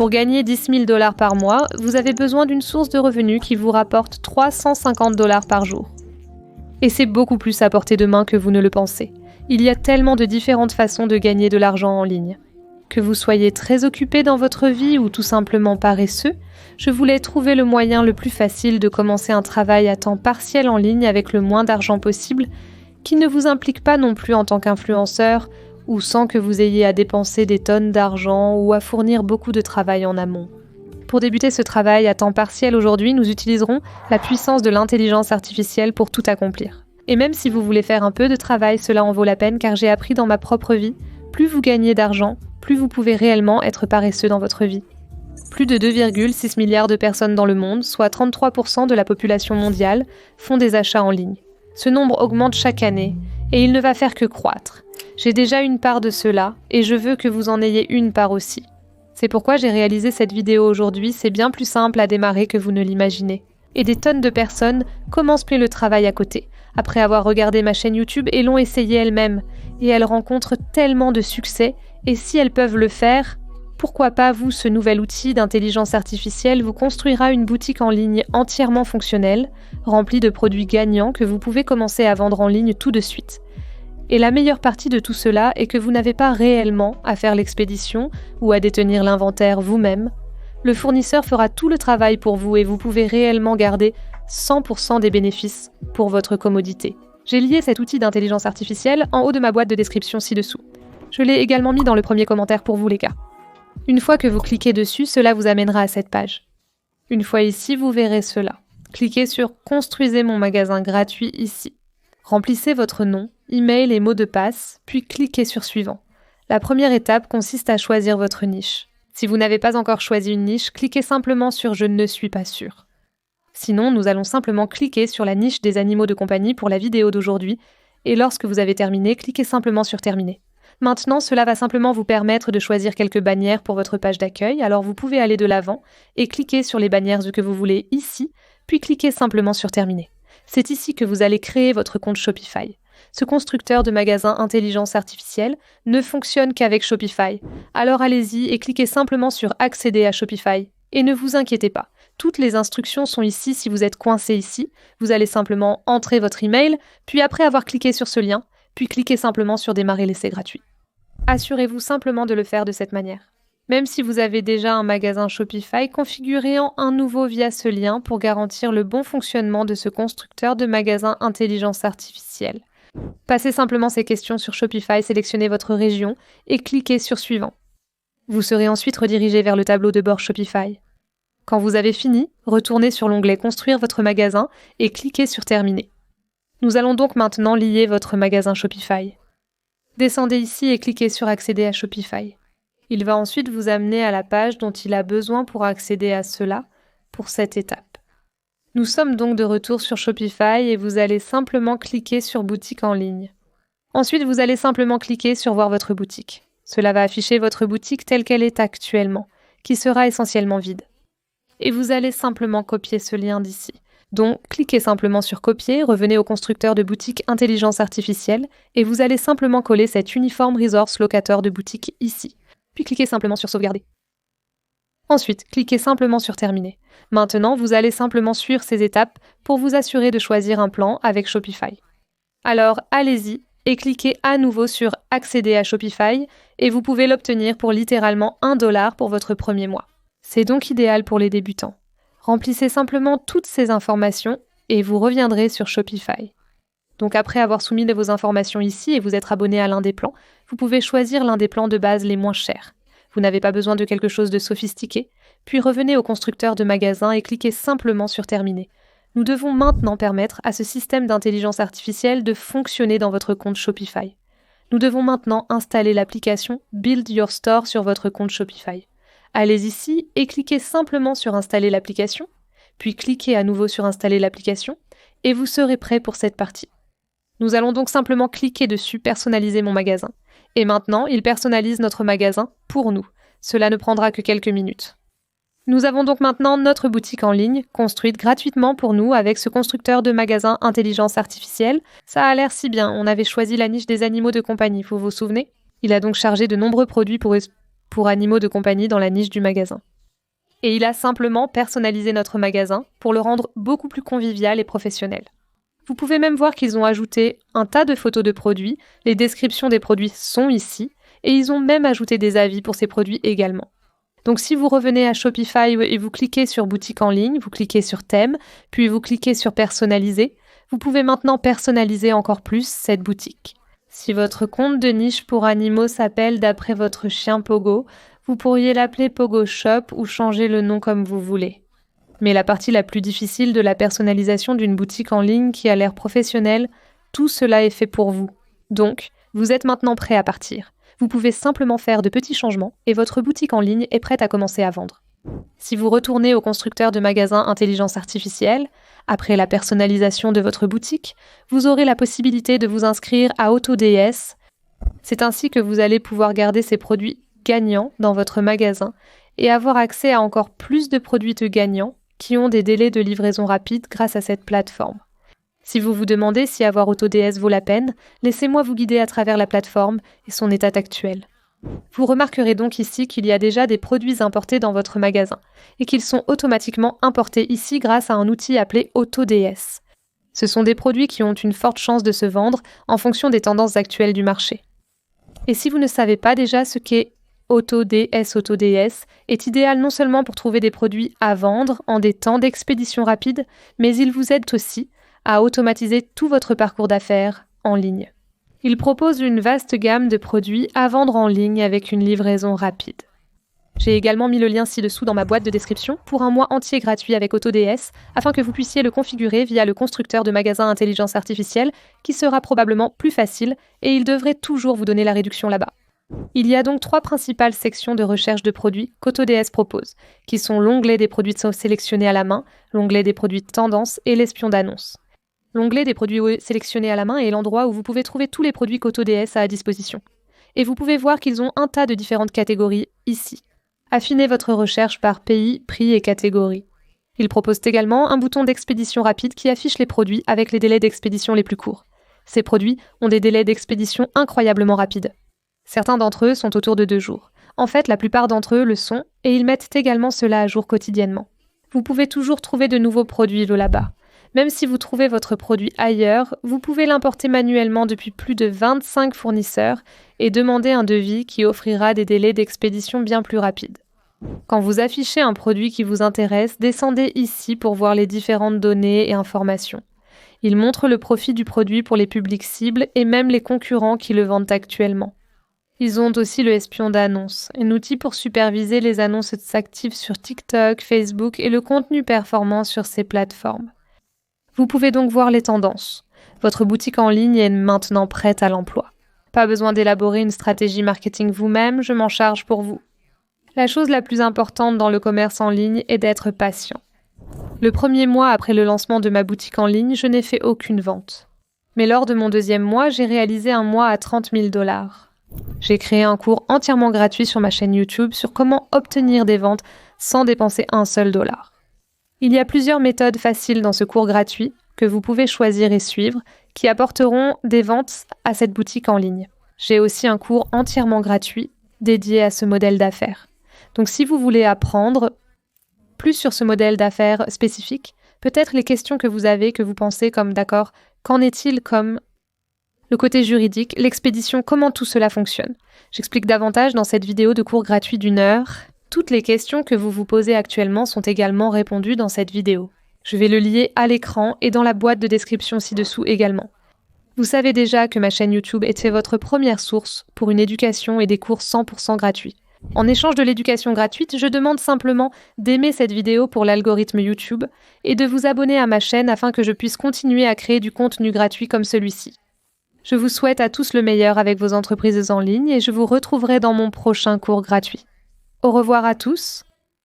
Pour gagner 10 000 $ par mois, vous avez besoin d'une source de revenus qui vous rapporte 350 $ par jour. Et c'est beaucoup plus à portée de main que vous ne le pensez. Il y a tellement de différentes façons de gagner de l'argent en ligne. Que vous soyez très occupé dans votre vie ou tout simplement paresseux, je voulais trouver le moyen le plus facile de commencer un travail à temps partiel en ligne avec le moins d'argent possible, qui ne vous implique pas non plus en tant qu'influenceur ou sans que vous ayez à dépenser des tonnes d'argent ou à fournir beaucoup de travail en amont. Pour débuter ce travail à temps partiel aujourd'hui, nous utiliserons la puissance de l'intelligence artificielle pour tout accomplir. Et même si vous voulez faire un peu de travail, cela en vaut la peine car j'ai appris dans ma propre vie, plus vous gagnez d'argent, plus vous pouvez réellement être paresseux dans votre vie. Plus de 2,6 milliards de personnes dans le monde, soit 33% de la population mondiale, font des achats en ligne. Ce nombre augmente chaque année, et il ne va faire que croître. J'ai déjà une part de cela, et je veux que vous en ayez une part aussi. C'est pourquoi j'ai réalisé cette vidéo aujourd'hui, c'est bien plus simple à démarrer que vous ne l'imaginez. Et des tonnes de personnes commencent le travail à côté, après avoir regardé ma chaîne YouTube et l'ont essayé elles-mêmes. Et elles rencontrent tellement de succès, et si elles peuvent le faire, pourquoi pas vous, ce nouvel outil d'intelligence artificielle vous construira une boutique en ligne entièrement fonctionnelle, remplie de produits gagnants que vous pouvez commencer à vendre en ligne tout de suite. Et la meilleure partie de tout cela est que vous n'avez pas réellement à faire l'expédition ou à détenir l'inventaire vous-même. Le fournisseur fera tout le travail pour vous et vous pouvez réellement garder 100% des bénéfices pour votre commodité. J'ai lié cet outil d'intelligence artificielle en haut de ma boîte de description ci-dessous. Je l'ai également mis dans le premier commentaire pour vous les gars. Une fois que vous cliquez dessus, cela vous amènera à cette page. Une fois ici, vous verrez cela. Cliquez sur « Construisez mon magasin gratuit » ici. Remplissez votre nom, email et mot de passe, puis cliquez sur « Suivant ». La première étape consiste à choisir votre niche. Si vous n'avez pas encore choisi une niche, cliquez simplement sur « Je ne suis pas sûr ». Sinon, nous allons simplement cliquer sur la niche des animaux de compagnie pour la vidéo d'aujourd'hui, et lorsque vous avez terminé, cliquez simplement sur « Terminer ». Maintenant, cela va simplement vous permettre de choisir quelques bannières pour votre page d'accueil, alors vous pouvez aller de l'avant et cliquer sur les bannières que vous voulez ici, puis cliquez simplement sur Terminer. C'est ici que vous allez créer votre compte Shopify. Ce constructeur de magasins intelligence artificielle ne fonctionne qu'avec Shopify. Alors allez-y et cliquez simplement sur Accéder à Shopify. Et ne vous inquiétez pas, toutes les instructions sont ici si vous êtes coincé ici. Vous allez simplement entrer votre email, puis après avoir cliqué sur ce lien, puis cliquez simplement sur Démarrer l'essai gratuit. Assurez-vous simplement de le faire de cette manière. Même si vous avez déjà un magasin Shopify, configurez-en un nouveau via ce lien pour garantir le bon fonctionnement de ce constructeur de magasins intelligence artificielle. Passez simplement ces questions sur Shopify, sélectionnez votre région et cliquez sur Suivant. Vous serez ensuite redirigé vers le tableau de bord Shopify. Quand vous avez fini, retournez sur l'onglet Construire votre magasin et cliquez sur Terminer. Nous allons donc maintenant lier votre magasin Shopify. Descendez ici et cliquez sur Accéder à Shopify. Il va ensuite vous amener à la page dont il a besoin pour accéder à cela, pour cette étape. Nous sommes donc de retour sur Shopify et vous allez simplement cliquer sur Boutique en ligne. Ensuite, vous allez simplement cliquer sur Voir votre boutique. Cela va afficher votre boutique telle qu'elle est actuellement, qui sera essentiellement vide. Et vous allez simplement copier ce lien d'ici. Donc, cliquez simplement sur Copier, revenez au constructeur de boutique Intelligence Artificielle et vous allez simplement coller cet uniforme Resource Locator de boutique ici. Puis cliquez simplement sur Sauvegarder. Ensuite, cliquez simplement sur Terminer. Maintenant, vous allez simplement suivre ces étapes pour vous assurer de choisir un plan avec Shopify. Alors, allez-y et cliquez à nouveau sur Accéder à Shopify et vous pouvez l'obtenir pour littéralement $1 pour votre premier mois. C'est donc idéal pour les débutants. Remplissez simplement toutes ces informations et vous reviendrez sur Shopify. Donc après avoir soumis vos informations ici et vous être abonné à l'un des plans, vous pouvez choisir l'un des plans de base les moins chers. Vous n'avez pas besoin de quelque chose de sophistiqué, puis revenez au constructeur de magasin et cliquez simplement sur Terminer. Nous devons maintenant permettre à ce système d'intelligence artificielle de fonctionner dans votre compte Shopify. Nous devons maintenant installer l'application Build Your Store sur votre compte Shopify. Allez ici et cliquez simplement sur Installer l'application, puis cliquez à nouveau sur Installer l'application, et vous serez prêt pour cette partie. Nous allons donc simplement cliquer dessus Personnaliser mon magasin. Et maintenant, il personnalise notre magasin pour nous. Cela ne prendra que quelques minutes. Nous avons donc maintenant notre boutique en ligne, construite gratuitement pour nous avec ce constructeur de magasins intelligence artificielle. Ça a l'air si bien, on avait choisi la niche des animaux de compagnie, vous vous souvenez ? Il a donc chargé de nombreux produits pour animaux de compagnie dans la niche du magasin. Et il a simplement personnalisé notre magasin pour le rendre beaucoup plus convivial et professionnel. Vous pouvez même voir qu'ils ont ajouté un tas de photos de produits, les descriptions des produits sont ici, et ils ont même ajouté des avis pour ces produits également. Donc si vous revenez à Shopify et vous cliquez sur boutique en ligne, vous cliquez sur thème, puis vous cliquez sur personnaliser, vous pouvez maintenant personnaliser encore plus cette boutique. Si votre compte de niche pour animaux s'appelle d'après votre chien Pogo, vous pourriez l'appeler Pogo Shop ou changer le nom comme vous voulez. Mais la partie la plus difficile de la personnalisation d'une boutique en ligne qui a l'air professionnelle, tout cela est fait pour vous. Donc, vous êtes maintenant prêt à partir. Vous pouvez simplement faire de petits changements et votre boutique en ligne est prête à commencer à vendre. Si vous retournez au constructeur de magasins intelligence artificielle, après la personnalisation de votre boutique, vous aurez la possibilité de vous inscrire à AutoDS. C'est ainsi que vous allez pouvoir garder ces produits gagnants dans votre magasin et avoir accès à encore plus de produits gagnants qui ont des délais de livraison rapides grâce à cette plateforme. Si vous vous demandez si avoir AutoDS vaut la peine, laissez-moi vous guider à travers la plateforme et son état actuel. Vous remarquerez donc ici qu'il y a déjà des produits importés dans votre magasin et qu'ils sont automatiquement importés ici grâce à un outil appelé AutoDS. Ce sont des produits qui ont une forte chance de se vendre en fonction des tendances actuelles du marché. Et si vous ne savez pas déjà ce qu'est AutoDS est idéal non seulement pour trouver des produits à vendre en des temps d'expédition rapide, mais il vous aide aussi à automatiser tout votre parcours d'affaires en ligne. Il propose une vaste gamme de produits à vendre en ligne avec une livraison rapide. J'ai également mis le lien ci-dessous dans ma boîte de description pour un mois entier gratuit avec AutoDS afin que vous puissiez le configurer via le constructeur de magasins intelligence artificielle qui sera probablement plus facile et il devrait toujours vous donner la réduction là-bas. Il y a donc 3 principales sections de recherche de produits qu'AutoDS propose, qui sont l'onglet des produits sélectionnés à la main, l'onglet des produits tendance et l'espion d'annonce. L'onglet des produits sélectionnés à la main est l'endroit où vous pouvez trouver tous les produits qu'AutoDS a à disposition. Et vous pouvez voir qu'ils ont un tas de différentes catégories ici. Affinez votre recherche par pays, prix et catégorie. Ils proposent également un bouton d'expédition rapide qui affiche les produits avec les délais d'expédition les plus courts. Ces produits ont des délais d'expédition incroyablement rapides. Certains d'entre eux sont autour de 2 jours. En fait, la plupart d'entre eux le sont et ils mettent également cela à jour quotidiennement. Vous pouvez toujours trouver de nouveaux produits là-bas. Même si vous trouvez votre produit ailleurs, vous pouvez l'importer manuellement depuis plus de 25 fournisseurs et demander un devis qui offrira des délais d'expédition bien plus rapides. Quand vous affichez un produit qui vous intéresse, descendez ici pour voir les différentes données et informations. Il montre le profit du produit pour les publics cibles et même les concurrents qui le vendent actuellement. Ils ont aussi le espion d'annonce, un outil pour superviser les annonces actives sur TikTok, Facebook et le contenu performant sur ces plateformes. Vous pouvez donc voir les tendances. Votre boutique en ligne est maintenant prête à l'emploi. Pas besoin d'élaborer une stratégie marketing vous-même, je m'en charge pour vous. La chose la plus importante dans le commerce en ligne est d'être patient. Le premier mois après le lancement de ma boutique en ligne, je n'ai fait aucune vente. Mais lors de mon 2e mois, j'ai réalisé un mois à 30 000 $. J'ai créé un cours entièrement gratuit sur ma chaîne YouTube sur comment obtenir des ventes sans dépenser un seul dollar. Il y a plusieurs méthodes faciles dans ce cours gratuit que vous pouvez choisir et suivre qui apporteront des ventes à cette boutique en ligne. J'ai aussi un cours entièrement gratuit dédié à ce modèle d'affaires. Donc si vous voulez apprendre plus sur ce modèle d'affaires spécifique, peut-être les questions que vous avez, que vous pensez comme d'accord, qu'en est-il comme le côté juridique, l'expédition, comment tout cela fonctionne. J'explique davantage dans cette vidéo de cours gratuit d'1 heure. Toutes les questions que vous vous posez actuellement sont également répondues dans cette vidéo. Je vais le lier à l'écran et dans la boîte de description ci-dessous également. Vous savez déjà que ma chaîne YouTube était votre première source pour une éducation et des cours 100% gratuits. En échange de l'éducation gratuite, je demande simplement d'aimer cette vidéo pour l'algorithme YouTube et de vous abonner à ma chaîne afin que je puisse continuer à créer du contenu gratuit comme celui-ci. Je vous souhaite à tous le meilleur avec vos entreprises en ligne et je vous retrouverai dans mon prochain cours gratuit. Au revoir à tous.